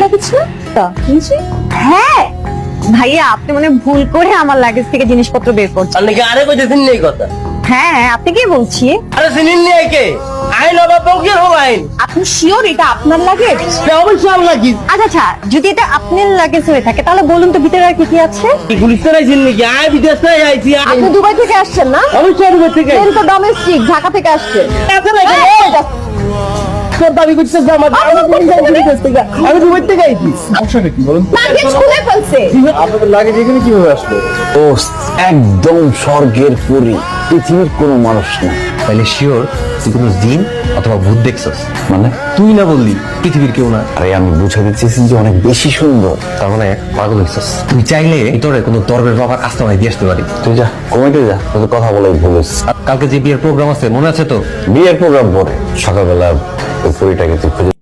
Luggage না তা নিচে? হ্যাঁ ভাইয়া, আপনি মনে হয় ভুল করে আমার লাগেজ থেকে জিনিসপত্র বের করছেন। আপনি কি আরে কইতেছেন এই কথা? হ্যাঁ আপনি কি বলছি? আরে চিনেন নি কে? আইন অবাক কি হল আইন? আপনি শিওর এটা আপনার লাগেজ? এটা অবশ্যই আমার কি? আচ্ছা আচ্ছা, যদি এটা আপনার লাগেজ হয়ে থাকে তাহলে বলুন তো ভিতরে আর কি কি আছে? কি পুলিশ তারাইছেন নাকি? আয় বিদেশ থেকে আইছি আমি। আপনি দুবাই থেকে আসছেন না? অবশ্যই আমি করতে গেছি। তো ডোমেস্টিক ঢাকা থেকে আসছেন। তোর দাবি করছিস যে আমি দুবাই থেকে আইছি। সমস্যাটা কি বলুন? লাগেজ খুলে ফেলছে। আপনাদের লাগেজ এখানে কিভাবে আসলো? একদম স্বর্গের পুরী, পৃথিবীর কোনো মানুষ না। তাহলে শিওর তুই কোনো জিন অথবা ভূত দেখছস? মানে তুই না বললি পৃথিবীর কেউ না, আরে আমি বুঝাতে চেয়েছি যে অনেক বেশি সুন্দর। তার মানে পাগল হইছস। তুই চাইলে তোরে কোনো দরবের বাবার আস্তানায় দিয়ে আসতে পারি। তুই যা কমিটি যা, তোকে কথা বলে ভুলিস। আর কালকে যে বিয়ের প্রোগ্রাম আছে মনে আছে তো? বিয়ের প্রোগ্রাম পরে সকালবেলা ওই পুরীটাকে তুই খুঁজে